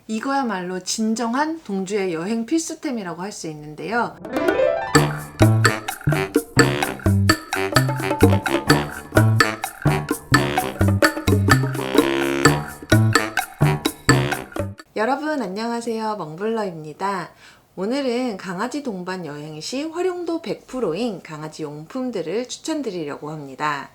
이거야말로 진정한 동주의 여행 필수템이라고 할 수 있는데요. 여러분 안녕하세요, 멍블러입니다. 오늘은 강아지 동반 여행 시 활용도 100%인 강아지 용품들을 추천드리려고 합니다.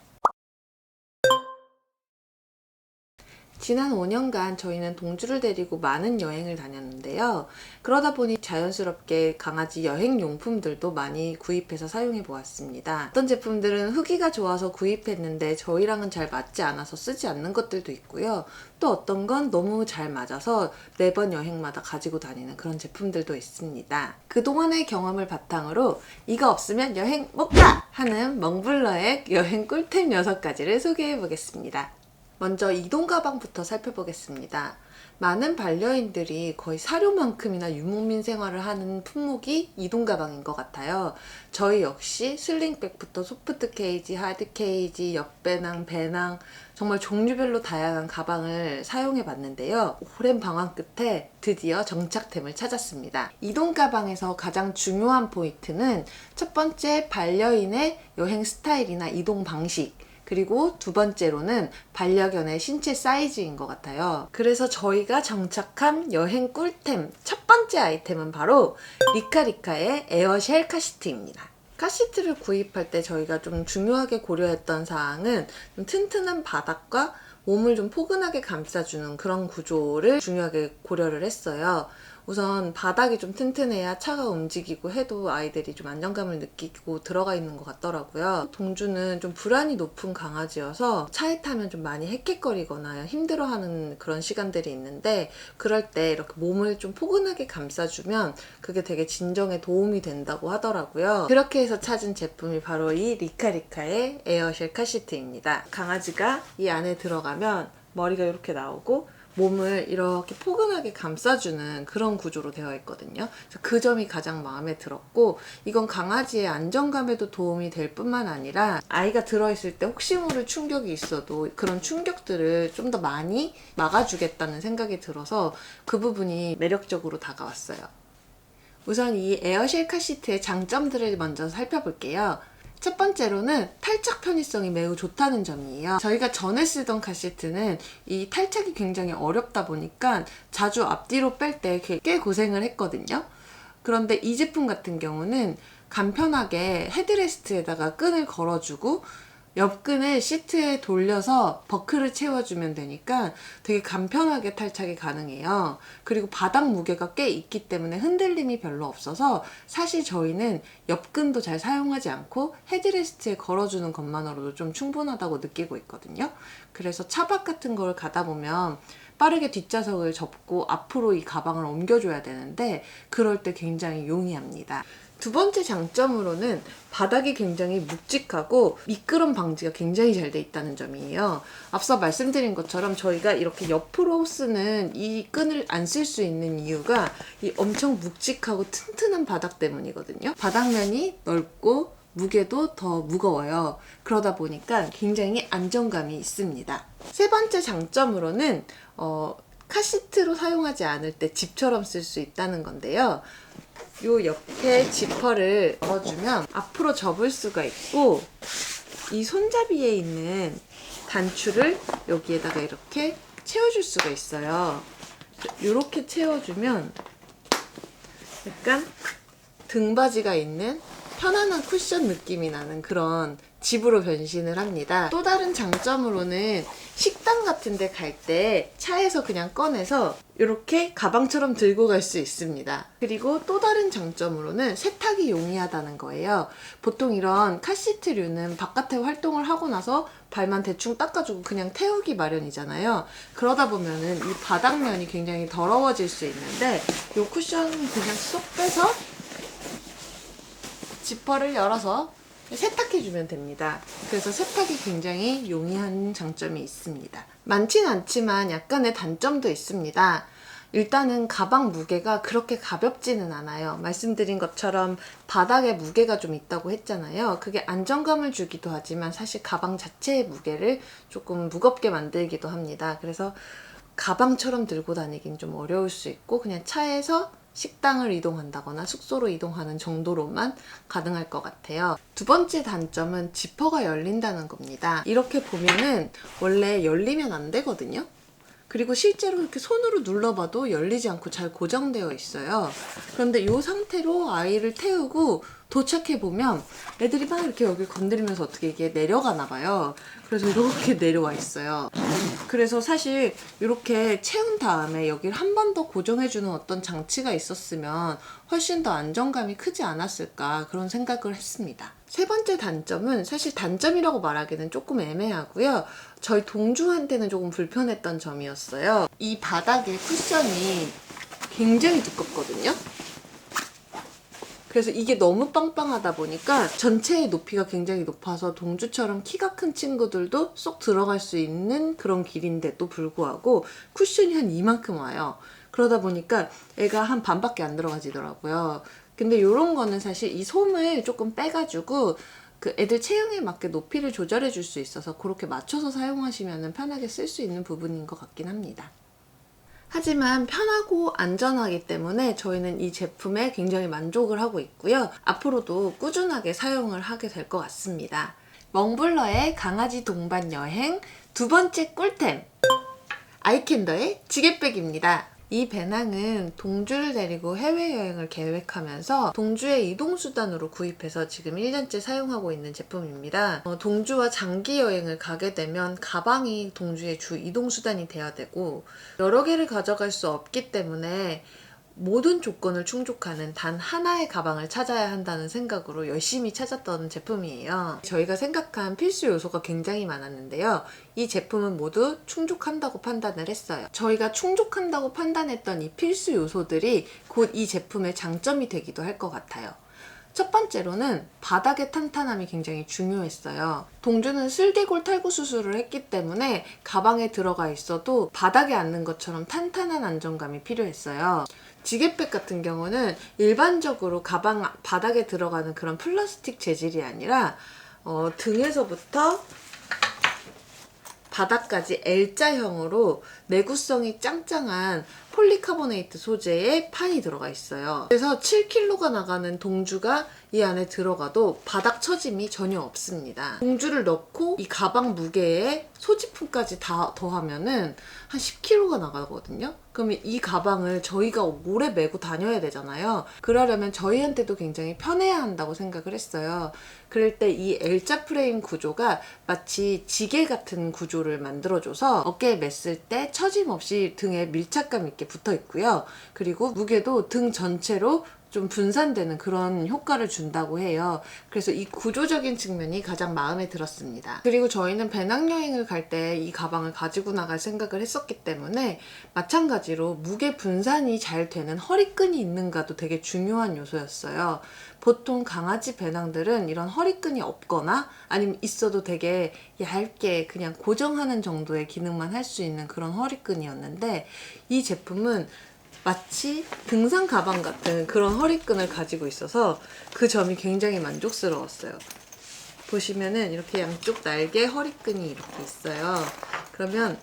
지난 5년간 저희는 동주를 데리고 많은 여행을 다녔는데요. 그러다 보니 자연스럽게 강아지 여행 용품들도 많이 구입해서 사용해 보았습니다. 어떤 제품들은 후기가 좋아서 구입했는데 저희랑은 잘 맞지 않아서 쓰지 않는 것들도 있고요. 또 어떤 건 너무 잘 맞아서 매번 여행마다 가지고 다니는 그런 제품들도 있습니다. 그동안의 경험을 바탕으로 이거 없으면 여행 못 가! 하는 멍블러의 여행 꿀템 6가지를 소개해 보겠습니다. 먼저 이동 가방부터 살펴보겠습니다. 많은 반려인들이 거의 사료만큼이나 유목민 생활을 하는 품목이 이동 가방인 것 같아요. 저희 역시 슬링백부터 소프트 케이지, 하드 케이지, 옆배낭, 배낭 정말 종류별로 다양한 가방을 사용해 봤는데요. 오랜 방황 끝에 드디어 정착템을 찾았습니다. 이동 가방에서 가장 중요한 포인트는 첫 번째, 반려인의 여행 스타일이나 이동 방식, 그리고 두 번째로는 반려견의 신체 사이즈인 것 같아요. 그래서 저희가 정착한 여행 꿀템 첫 번째 아이템은 바로 리카리카의 에어쉘 카시트입니다. 카시트를 구입할 때 저희가 좀 중요하게 고려했던 사항은 좀 튼튼한 바닥과 몸을 좀 포근하게 감싸주는 그런 구조를 중요하게 고려를 했어요. 우선 바닥이 좀 튼튼해야 차가 움직이고 해도 아이들이 좀 안정감을 느끼고 들어가 있는 것 같더라고요. 동주는 좀 불안이 높은 강아지여서 차에 타면 좀 많이 헥헥거리거나 힘들어하는 그런 시간들이 있는데, 그럴 때 이렇게 몸을 좀 포근하게 감싸주면 그게 되게 진정에 도움이 된다고 하더라고요. 그렇게 해서 찾은 제품이 바로 이 리카리카의 에어쉘 카시트입니다. 강아지가 이 안에 들어가면 머리가 이렇게 나오고 몸을 이렇게 포근하게 감싸주는 그런 구조로 되어 있거든요. 그래서 그 점이 가장 마음에 들었고, 이건 강아지의 안정감에도 도움이 될 뿐만 아니라 아이가 들어있을 때 혹시 모를 충격이 있어도 그런 충격들을 좀 더 많이 막아주겠다는 생각이 들어서 그 부분이 매력적으로 다가왔어요. 우선 이 에어쉘 카시트의 장점들을 먼저 살펴볼게요. 첫 번째로는 탈착 편의성이 매우 좋다는 점이에요. 저희가 전에 쓰던 카시트는 이 탈착이 굉장히 어렵다 보니까 자주 앞뒤로 뺄 때 꽤 고생을 했거든요. 그런데 이 제품 같은 경우는 간편하게 헤드레스트에다가 끈을 걸어주고 옆끈을 시트에 돌려서 버클을 채워주면 되니까 되게 간편하게 탈착이 가능해요. 그리고 바닥 무게가 꽤 있기 때문에 흔들림이 별로 없어서 사실 저희는 옆끈도 잘 사용하지 않고 헤드레스트에 걸어주는 것만으로도 좀 충분하다고 느끼고 있거든요. 그래서 차박 같은 걸 가다 보면 빠르게 뒷좌석을 접고 앞으로 이 가방을 옮겨줘야 되는데 그럴 때 굉장히 용이합니다. 두 번째 장점으로는 바닥이 굉장히 묵직하고 미끄럼 방지가 굉장히 잘 돼 있다는 점이에요. 앞서 말씀드린 것처럼 저희가 이렇게 옆으로 쓰는 이 끈을 안 쓸 수 있는 이유가 이 엄청 묵직하고 튼튼한 바닥 때문이거든요. 바닥면이 넓고 무게도 더 무거워요. 그러다 보니까 굉장히 안정감이 있습니다. 세 번째 장점으로는 카시트로 사용하지 않을 때 집처럼 쓸 수 있다는 건데요. 요 옆에 지퍼를 열어주면 앞으로 접을 수가 있고, 이 손잡이에 있는 단추를 여기에다가 이렇게 채워줄 수가 있어요. 이렇게 채워주면 약간 등받이가 있는 편안한 쿠션 느낌이 나는 그런 집으로 변신을 합니다. 또 다른 장점으로는 식당 같은 데 갈 때 차에서 그냥 꺼내서 이렇게 가방처럼 들고 갈 수 있습니다. 그리고 또 다른 장점으로는 세탁이 용이하다는 거예요. 보통 이런 카시트류는 바깥에 활동을 하고 나서 발만 대충 닦아주고 그냥 태우기 마련이잖아요. 그러다 보면은 이 바닥면이 굉장히 더러워질 수 있는데 이 쿠션 그냥 쏙 빼서 지퍼를 열어서 세탁해주면 됩니다. 그래서 세탁이 굉장히 용이한 장점이 있습니다. 많진 않지만 약간의 단점도 있습니다. 일단은 가방 무게가 그렇게 가볍지는 않아요. 말씀드린 것처럼 바닥에 무게가 좀 있다고 했잖아요. 그게 안정감을 주기도 하지만 사실 가방 자체의 무게를 조금 무겁게 만들기도 합니다. 그래서 가방처럼 들고 다니긴 좀 어려울 수 있고 그냥 차에서 식당을 이동한다거나 숙소로 이동하는 정도로만 가능할 것 같아요. 두 번째 단점은 지퍼가 열린다는 겁니다. 이렇게 보면은 원래 열리면 안 되거든요. 그리고 실제로 이렇게 손으로 눌러봐도 열리지 않고 잘 고정되어 있어요. 그런데 이 상태로 아이를 태우고 도착해보면 애들이 막 이렇게 여기 건드리면서 어떻게 이게 내려가나 봐요. 그래서 이렇게 내려와 있어요. 그래서 사실 이렇게 채운 다음에 여기를 한 번 더 고정해주는 어떤 장치가 있었으면 훨씬 더 안정감이 크지 않았을까 그런 생각을 했습니다. 세 번째 단점은 사실 단점이라고 말하기는 조금 애매하고요. 저희 동주한테는 조금 불편했던 점이었어요. 이 바닥에 쿠션이 굉장히 두껍거든요. 그래서 이게 너무 빵빵하다 보니까 전체의 높이가 굉장히 높아서 동주처럼 키가 큰 친구들도 쏙 들어갈 수 있는 그런 길인데도 불구하고 쿠션이 한 이만큼 와요. 그러다 보니까 애가 한 반밖에 안 들어가지더라고요. 근데 이런 거는 사실 이 솜을 조금 빼가지고 그 애들 체형에 맞게 높이를 조절해 줄 수 있어서 그렇게 맞춰서 사용하시면 편하게 쓸 수 있는 부분인 것 같긴 합니다. 하지만 편하고 안전하기 때문에 저희는 이 제품에 굉장히 만족을 하고 있고요. 앞으로도 꾸준하게 사용을 하게 될 것 같습니다. 멍블러의 강아지 동반 여행 두 번째 꿀템! 아이캔더의 지게백입니다. 이 배낭은 동주를 데리고 해외여행을 계획하면서 동주의 이동수단으로 구입해서 지금 1년째 사용하고 있는 제품입니다. 동주와 장기 여행을 가게 되면 가방이 동주의 주 이동수단이 돼야 되고 여러 개를 가져갈 수 없기 때문에 모든 조건을 충족하는 단 하나의 가방을 찾아야 한다는 생각으로 열심히 찾았던 제품이에요. 저희가 생각한 필수 요소가 굉장히 많았는데요. 이 제품은 모두 충족한다고 판단을 했어요. 저희가 충족한다고 판단했던 이 필수 요소들이 곧 이 제품의 장점이 되기도 할 것 같아요. 첫 번째로는 바닥의 탄탄함이 굉장히 중요했어요. 동주는 슬개골 탈구 수술을 했기 때문에 가방에 들어가 있어도 바닥에 앉는 것처럼 탄탄한 안정감이 필요했어요. 지게백 같은 경우는 일반적으로 가방 바닥에 들어가는 그런 플라스틱 재질이 아니라 등에서부터 바닥까지 L자형으로 내구성이 짱짱한 폴리카보네이트 소재의 판이 들어가 있어요. 그래서 7kg가 나가는 동주가 이 안에 들어가도 바닥 처짐이 전혀 없습니다. 동주를 넣고 이 가방 무게에 소지품까지 다 더하면은 한 10kg가 나가거든요. 그러면 이 가방을 저희가 오래 메고 다녀야 되잖아요. 그러려면 저희한테도 굉장히 편해야 한다고 생각을 했어요. 그럴 때 이 L자 프레임 구조가 마치 지게 같은 구조를 만들어줘서 어깨에 맸을 때 처짐 없이 등에 밀착감 있게 붙어 있고요. 그리고 무게도 등 전체로 좀 분산되는 그런 효과를 준다고 해요. 그래서 이 구조적인 측면이 가장 마음에 들었습니다. 그리고 저희는 배낭여행을 갈 때 이 가방을 가지고 나갈 생각을 했었기 때문에 마찬가지로 무게 분산이 잘 되는 허리끈이 있는가도 되게 중요한 요소였어요. 보통 강아지 배낭들은 이런 허리끈이 없거나 아니면 있어도 되게 얇게 그냥 고정하는 정도의 기능만 할 수 있는 그런 허리끈이었는데 이 제품은 마치 등산 가방 같은 그런 허리끈을 가지고 있어서 그 점이 굉장히 만족스러웠어요. 보시면은 이렇게 양쪽 날개 허리끈이 이렇게 있어요. 그러면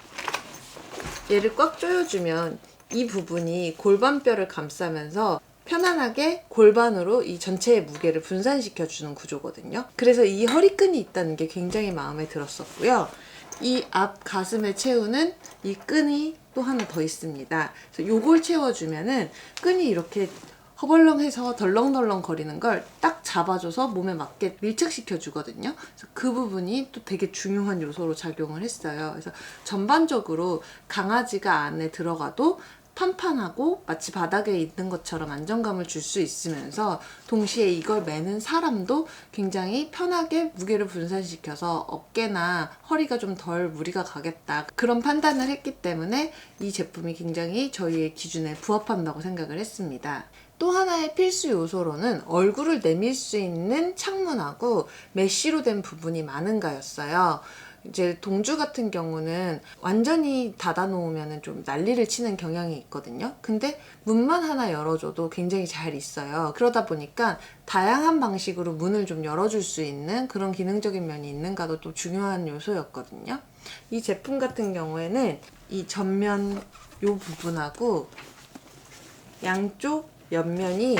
얘를 꽉 조여주면 이 부분이 골반뼈를 감싸면서 편안하게 골반으로 이 전체의 무게를 분산시켜주는 구조거든요. 그래서 이 허리끈이 있다는 게 굉장히 마음에 들었었고요. 이 앞 가슴에 채우는 이 끈이 또 하나 더 있습니다. 그래서 요걸 채워주면은 끈이 이렇게 허벌렁해서 덜렁덜렁 거리는 걸 딱 잡아줘서 몸에 맞게 밀착시켜 주거든요. 그래서 그 부분이 또 되게 중요한 요소로 작용을 했어요. 그래서 전반적으로 강아지가 안에 들어가도 판판하고 마치 바닥에 있는 것처럼 안정감을 줄 수 있으면서 동시에 이걸 매는 사람도 굉장히 편하게 무게를 분산시켜서 어깨나 허리가 좀 덜 무리가 가겠다 그런 판단을 했기 때문에 이 제품이 굉장히 저희의 기준에 부합한다고 생각을 했습니다. 또 하나의 필수 요소로는 얼굴을 내밀 수 있는 창문하고 메쉬로 된 부분이 많은가였어요. 이제 동주 같은 경우는 완전히 닫아 놓으면 좀 난리를 치는 경향이 있거든요. 근데 문만 하나 열어줘도 굉장히 잘 있어요. 그러다 보니까 다양한 방식으로 문을 좀 열어줄 수 있는 그런 기능적인 면이 있는가도 또 중요한 요소였거든요. 이 제품 같은 경우에는 이 전면 요 부분하고 양쪽 옆면이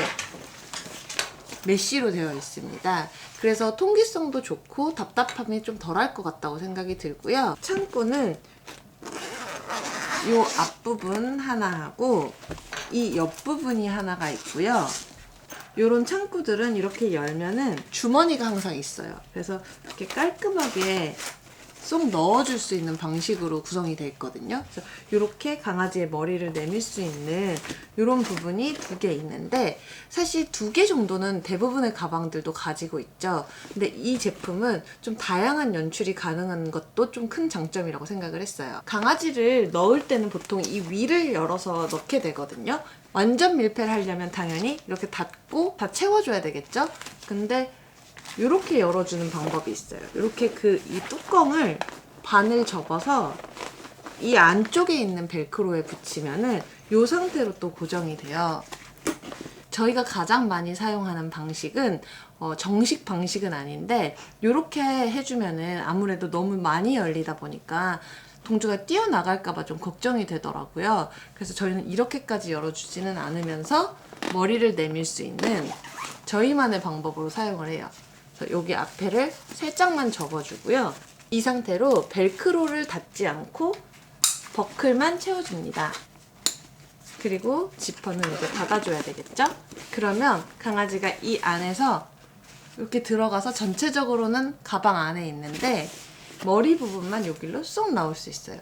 메쉬로 되어 있습니다. 그래서 통기성도 좋고 답답함이 좀 덜할 것 같다고 생각이 들고요. 창고는 이 앞부분 하나하고 이 옆부분이 하나가 있고요. 요런 창구들은 이렇게 열면은 주머니가 항상 있어요. 그래서 이렇게 깔끔하게 쏙 넣어줄 수 있는 방식으로 구성이 되어 있거든요. 그래서 이렇게 강아지의 머리를 내밀 수 있는 이런 부분이 2개 있는데, 사실 2개 정도는 대부분의 가방들도 가지고 있죠. 근데 이 제품은 좀 다양한 연출이 가능한 것도 좀 큰 장점이라고 생각을 했어요. 강아지를 넣을 때는 보통 이 위를 열어서 넣게 되거든요. 완전 밀폐를 하려면 당연히 이렇게 닫고 다 채워줘야 되겠죠. 근데 이렇게 열어주는 방법이 있어요. 이렇게 이 뚜껑을 반을 접어서 이 안쪽에 있는 벨크로에 붙이면은 이 상태로 또 고정이 돼요. 저희가 가장 많이 사용하는 방식은 정식 방식은 아닌데, 이렇게 해주면은 아무래도 너무 많이 열리다 보니까 동주가 뛰어나갈까봐 좀 걱정이 되더라고요. 그래서 저희는 이렇게까지 열어주지는 않으면서 머리를 내밀 수 있는 저희만의 방법으로 사용을 해요. 여기 앞에를 살짝만 접어주고요. 이 상태로 벨크로를 닫지 않고 버클만 채워줍니다. 그리고 지퍼는 이제 닫아줘야 되겠죠? 그러면 강아지가 이 안에서 이렇게 들어가서 전체적으로는 가방 안에 있는데 머리 부분만 여기로 쏙 나올 수 있어요.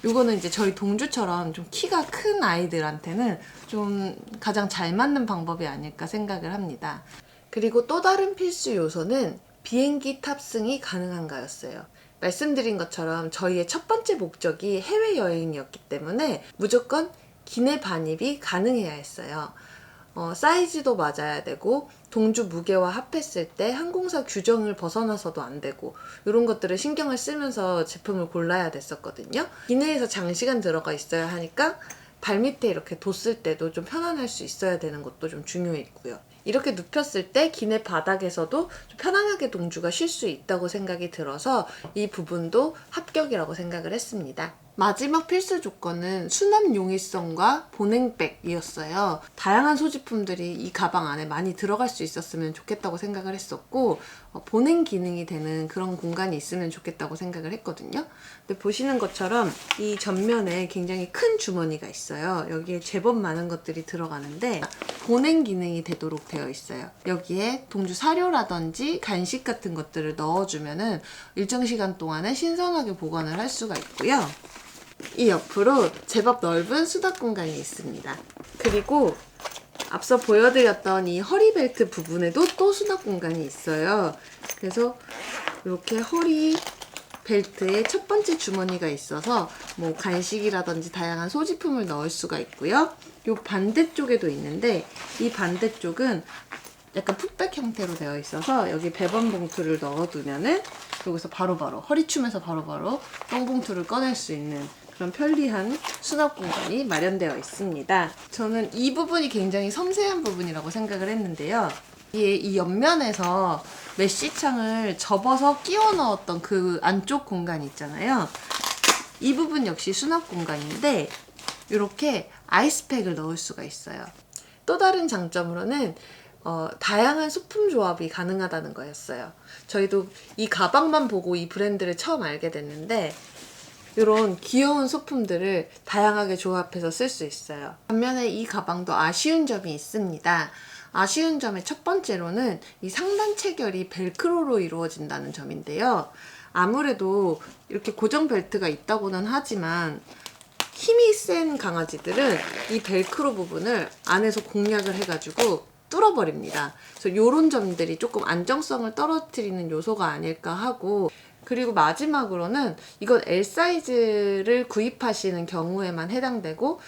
이거는 이제 저희 동주처럼 좀 키가 큰 아이들한테는 좀 가장 잘 맞는 방법이 아닐까 생각을 합니다. 그리고 또 다른 필수 요소는 비행기 탑승이 가능한가였어요. 말씀드린 것처럼 저희의 첫 번째 목적이 해외여행이었기 때문에 무조건 기내 반입이 가능해야 했어요. 사이즈도 맞아야 되고 동주 무게와 합했을 때 항공사 규정을 벗어나서도 안 되고, 이런 것들을 신경을 쓰면서 제품을 골라야 됐었거든요. 기내에서 장시간 들어가 있어야 하니까 발밑에 이렇게 뒀을 때도 좀 편안할 수 있어야 되는 것도 좀 중요했고요. 이렇게 눕혔을 때 기내 바닥에서도 좀 편안하게 동주가 쉴 수 있다고 생각이 들어서 이 부분도 합격이라고 생각을 했습니다. 마지막 필수 조건은 수납 용이성과 보냉백이었어요. 다양한 소지품들이 이 가방 안에 많이 들어갈 수 있었으면 좋겠다고 생각을 했었고, 보냉 기능이 되는 그런 공간이 있으면 좋겠다고 생각을 했거든요. 근데 보시는 것처럼 이 전면에 굉장히 큰 주머니가 있어요. 여기에 제법 많은 것들이 들어가는데 보냉 기능이 되도록 되어 있어요. 여기에 동주 사료라든지 간식 같은 것들을 넣어주면은 일정 시간 동안은 신선하게 보관을 할 수가 있고요. 이 옆으로 제법 넓은 수납 공간이 있습니다. 그리고 앞서 보여드렸던 이 허리벨트 부분에도 또 수납 공간이 있어요. 그래서 이렇게 허리 벨트에 첫 번째 주머니가 있어서 뭐 간식이라든지 다양한 소지품을 넣을 수가 있고요. 이 반대쪽에도 있는데 이 반대쪽은 약간 풋백 형태로 되어 있어서 여기 배번 봉투를 넣어두면은 여기서 바로바로 허리춤에서 바로바로 똥봉투를 꺼낼 수 있는 그런 편리한 수납 공간이 마련되어 있습니다. 저는 이 부분이 굉장히 섬세한 부분이라고 생각을 했는데요. 이 옆면에서 메쉬창을 접어서 끼워 넣었던 그 안쪽 공간이 있잖아요. 이 부분 역시 수납 공간인데 이렇게 아이스팩을 넣을 수가 있어요. 또 다른 장점으로는 다양한 소품 조합이 가능하다는 거였어요. 저희도 이 가방만 보고 이 브랜드를 처음 알게 됐는데 이런 귀여운 소품들을 다양하게 조합해서 쓸 수 있어요. 반면에 이 가방도 아쉬운 점이 있습니다. 아쉬운 점의 첫 번째로는 이 상단 체결이 벨크로로 이루어진다는 점인데요. 아무래도 이렇게 고정 벨트가 있다고는 하지만 힘이 센 강아지들은 이 벨크로 부분을 안에서 공략을 해가지고 뚫어버립니다. 그래서 이런 점들이 조금 안정성을 떨어뜨리는 요소가 아닐까 하고, 그리고 마지막으로는 이건 L 사이즈를 구입하시는 경우에만 해당되고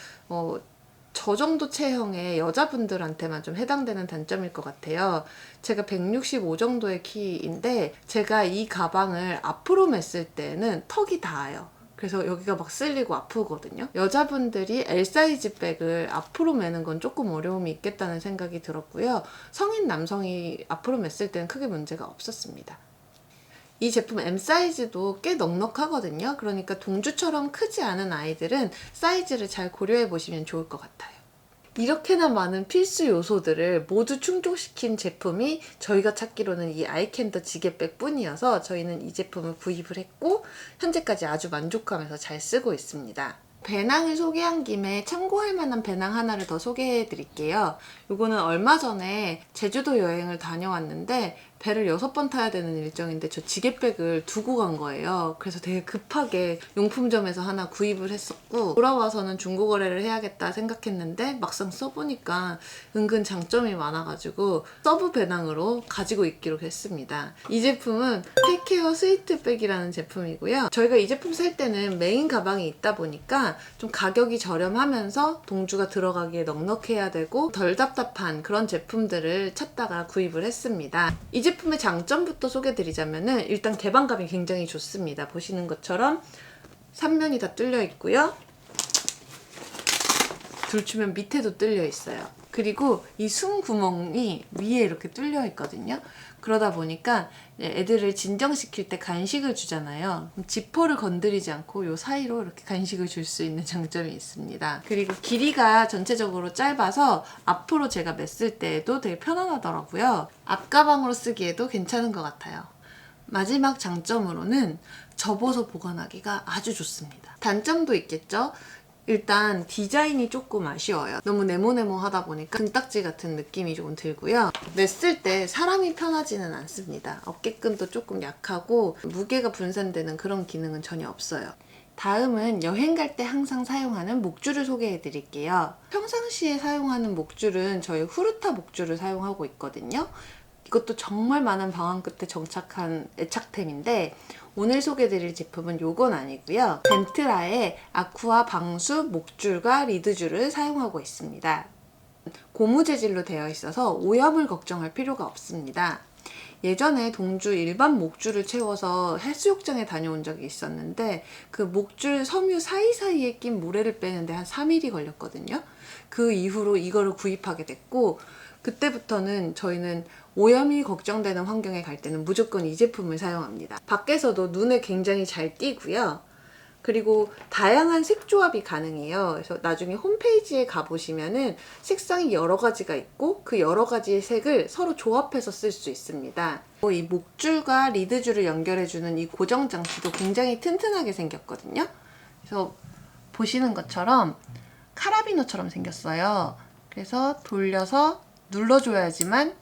저 정도 체형의 여자분들한테만 좀 해당되는 단점일 것 같아요. 제가 165 정도의 키인데 제가 이 가방을 앞으로 맸을 때는 턱이 닿아요. 그래서 여기가 막 쓸리고 아프거든요. 여자분들이 L 사이즈 백을 앞으로 매는 건 조금 어려움이 있겠다는 생각이 들었고요. 성인 남성이 앞으로 맸을 때는 크게 문제가 없었습니다. 이 제품 M 사이즈도 꽤 넉넉하거든요. 그러니까 동주처럼 크지 않은 아이들은 사이즈를 잘 고려해 보시면 좋을 것 같아요. 이렇게나 많은 필수 요소들을 모두 충족시킨 제품이 저희가 찾기로는 이 아이캔더 지게백 뿐이어서 저희는 이 제품을 구입을 했고 현재까지 아주 만족하면서 잘 쓰고 있습니다. 배낭을 소개한 김에 참고할 만한 배낭 하나를 더 소개해 드릴게요. 이거는 얼마 전에 제주도 여행을 다녀왔는데 배를 6번 타야 되는 일정인데 저 지게백을 두고 간 거예요. 그래서 되게 급하게 용품점에서 하나 구입을 했었고 돌아와서는 중고거래를 해야겠다 생각했는데 막상 써보니까 은근 장점이 많아가지고 서브 배낭으로 가지고 있기로 했습니다. 이 제품은 팩케어 스위트백이라는 제품이고요. 저희가 이 제품 살 때는 메인 가방이 있다 보니까 좀 가격이 저렴하면서 동주가 들어가기에 넉넉해야 되고 덜 답답한 그런 제품들을 찾다가 구입을 했습니다. 이 제품의 장점부터 소개드리자면은 일단 개방감이 굉장히 좋습니다. 보시는 것처럼 3면이 다 뚫려 있고요. 줄치면 밑에도 뚫려 있어요. 그리고 이 숨 구멍이 위에 이렇게 뚫려 있거든요. 그러다 보니까 애들을 진정시킬 때 간식을 주잖아요. 지퍼를 건드리지 않고 이 사이로 이렇게 간식을 줄 수 있는 장점이 있습니다. 그리고 길이가 전체적으로 짧아서 앞으로 제가 맸을 때에도 되게 편안하더라고요. 앞가방으로 쓰기에도 괜찮은 것 같아요. 마지막 장점으로는 접어서 보관하기가 아주 좋습니다. 단점도 있겠죠? 일단 디자인이 조금 아쉬워요. 너무 네모네모하다 보니까 등딱지 같은 느낌이 조금 들고요. 맸을 때 사람이 편하지는 않습니다. 어깨끈도 조금 약하고 무게가 분산되는 그런 기능은 전혀 없어요. 다음은 여행 갈 때 항상 사용하는 목줄을 소개해 드릴게요. 평상시에 사용하는 목줄은 저희 후르타 목줄을 사용하고 있거든요. 이것도 정말 많은 방황 끝에 정착한 애착템인데 오늘 소개드릴 제품은 요건 아니고요. 벤트라의 아쿠아 방수 목줄과 리드줄을 사용하고 있습니다. 고무 재질로 되어 있어서 오염을 걱정할 필요가 없습니다. 예전에 동주 일반 목줄을 채워서 해수욕장에 다녀온 적이 있었는데 그 목줄 섬유 사이사이에 낀 모래를 빼는데 한 3일이 걸렸거든요. 그 이후로 이거를 구입하게 됐고 그때부터는 저희는 오염이 걱정되는 환경에 갈 때는 무조건 이 제품을 사용합니다. 밖에서도 눈에 굉장히 잘 띄고요. 그리고 다양한 색 조합이 가능해요. 그래서 나중에 홈페이지에 가보시면은 색상이 여러 가지가 있고 그 여러 가지의 색을 서로 조합해서 쓸 수 있습니다. 이 목줄과 리드줄을 연결해주는 이 고정 장치도 굉장히 튼튼하게 생겼거든요. 그래서 보시는 것처럼 카라비너처럼 생겼어요. 그래서 돌려서 눌러줘야지만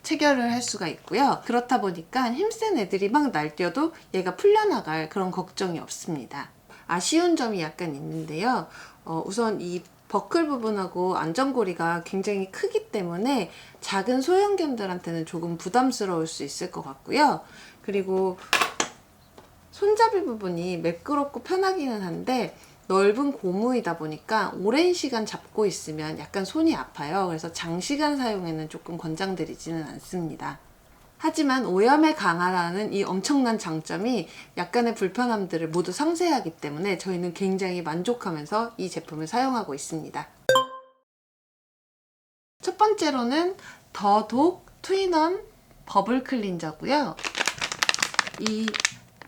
체결을 할 수가 있고요. 그렇다 보니까 힘센 애들이 막 날뛰어도 얘가 풀려나갈 그런 걱정이 없습니다. 아쉬운 점이 약간 있는데요. 우선 이 버클 부분하고 안전고리가 굉장히 크기 때문에 작은 소형견들한테는 조금 부담스러울 수 있을 것 같고요. 그리고 손잡이 부분이 매끄럽고 편하기는 한데 넓은 고무이다 보니까 오랜 시간 잡고 있으면 약간 손이 아파요. 그래서 장시간 사용에는 조금 권장드리지는 않습니다. 하지만 오염에 강하다는 이 엄청난 장점이 약간의 불편함들을 모두 상쇄하기 때문에 저희는 굉장히 만족하면서 이 제품을 사용하고 있습니다. 첫 번째로는 더독 투인원 버블 클린저고요. 이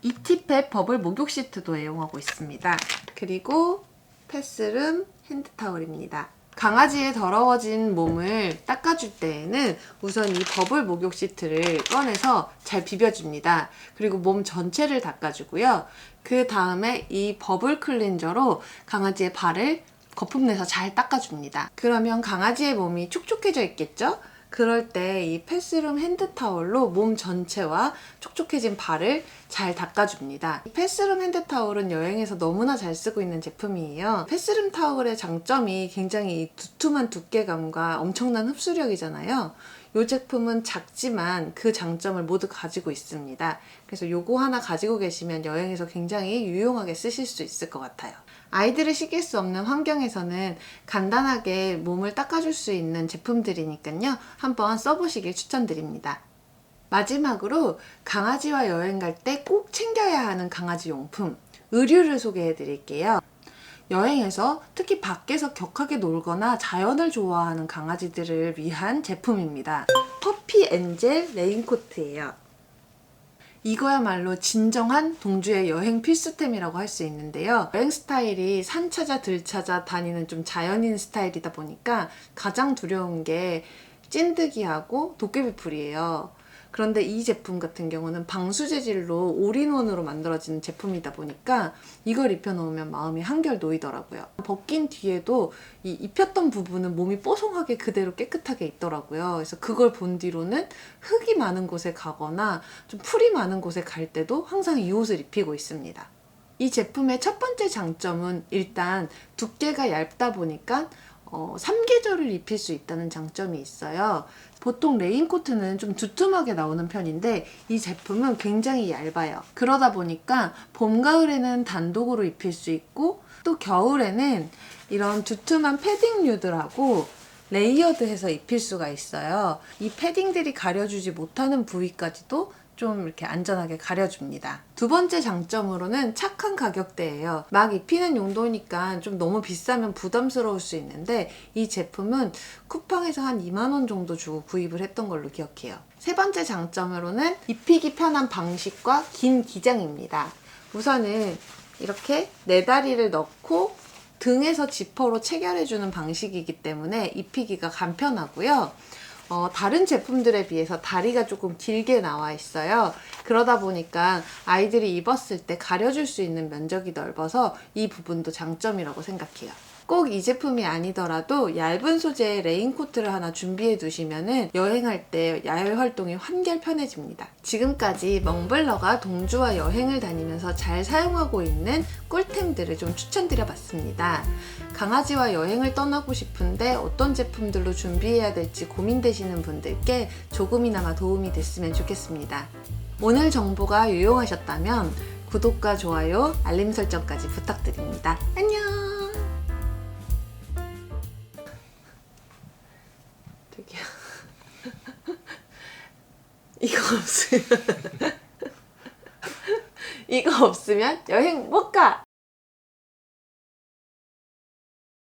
이티팻 버블 목욕 시트도 애용하고 있습니다. 그리고 패스룸 핸드타올입니다. 강아지의 더러워진 몸을 닦아줄 때에는 우선 이 버블 목욕 시트를 꺼내서 잘 비벼줍니다. 그리고 몸 전체를 닦아주고요. 그 다음에 이 버블 클렌저로 강아지의 발을 거품 내서 잘 닦아줍니다. 그러면 강아지의 몸이 촉촉해져 있겠죠? 그럴 때 이 패스룸 핸드타올로 몸 전체와 촉촉해진 발을 잘 닦아줍니다. 이 패스룸 핸드타올은 여행에서 너무나 잘 쓰고 있는 제품이에요. 패스룸 타올의 장점이 굉장히 두툼한 두께감과 엄청난 흡수력이잖아요. 이 제품은 작지만 그 장점을 모두 가지고 있습니다. 그래서 요거 하나 가지고 계시면 여행에서 굉장히 유용하게 쓰실 수 있을 것 같아요. 아이들을 시킬 수 없는 환경에서는 간단하게 몸을 닦아줄 수 있는 제품들이니까요. 한번 써보시길 추천드립니다. 마지막으로 강아지와 여행 갈 때 꼭 챙겨야 하는 강아지 용품, 의류를 소개해 드릴게요. 여행에서 특히 밖에서 격하게 놀거나 자연을 좋아하는 강아지들을 위한 제품입니다. 퍼피 엔젤 레인코트예요. 이거야말로 진정한 동주의 여행 필수템이라고 할 수 있는데요. 여행 스타일이 산 찾아 들 찾아 다니는 좀 자연인 스타일이다 보니까 가장 두려운 게 찐득이하고 도깨비풀이에요. 그런데 이 제품 같은 경우는 방수 재질로 올인원으로 만들어진 제품이다 보니까 이걸 입혀놓으면 마음이 한결 놓이더라고요. 벗긴 뒤에도 이 입혔던 부분은 몸이 뽀송하게 그대로 깨끗하게 있더라고요. 그래서 그걸 본 뒤로는 흙이 많은 곳에 가거나 좀 풀이 많은 곳에 갈 때도 항상 이 옷을 입히고 있습니다. 이 제품의 첫 번째 장점은 일단 두께가 얇다 보니까 3계절을 입힐 수 있다는 장점이 있어요. 보통 레인코트는 좀 두툼하게 나오는 편인데 이 제품은 굉장히 얇아요. 그러다 보니까 봄, 가을에는 단독으로 입힐 수 있고 또 겨울에는 이런 두툼한 패딩류들하고 레이어드해서 입힐 수가 있어요. 이 패딩들이 가려주지 못하는 부위까지도 좀 이렇게 안전하게 가려줍니다. 두 번째 장점으로는 착한 가격대예요. 막 입히는 용도니까 좀 너무 비싸면 부담스러울 수 있는데 이 제품은 쿠팡에서 한 2만 원 정도 주고 구입을 했던 걸로 기억해요. 세 번째 장점으로는 입히기 편한 방식과 긴 기장입니다. 우선은 이렇게 네 다리를 넣고 등에서 지퍼로 체결해주는 방식이기 때문에 입히기가 간편하고요. 다른 제품들에 비해서 다리가 조금 길게 나와 있어요. 그러다 보니까 아이들이 입었을 때 가려줄 수 있는 면적이 넓어서 이 부분도 장점이라고 생각해요. 꼭 이 제품이 아니더라도 얇은 소재의 레인코트를 하나 준비해 두시면은 여행할 때 야외 활동이 한결 편해집니다. 지금까지 멍블러가 동주와 여행을 다니면서 잘 사용하고 있는 꿀템들을 좀 추천드려 봤습니다. 강아지와 여행을 떠나고 싶은데 어떤 제품들로 준비해야 될지 고민되시는 분들께 조금이나마 도움이 됐으면 좋겠습니다. 오늘 정보가 유용하셨다면 구독과 좋아요, 알림 설정까지 부탁드립니다. 안녕! 저기요. 이거 없으면 여행 못 가!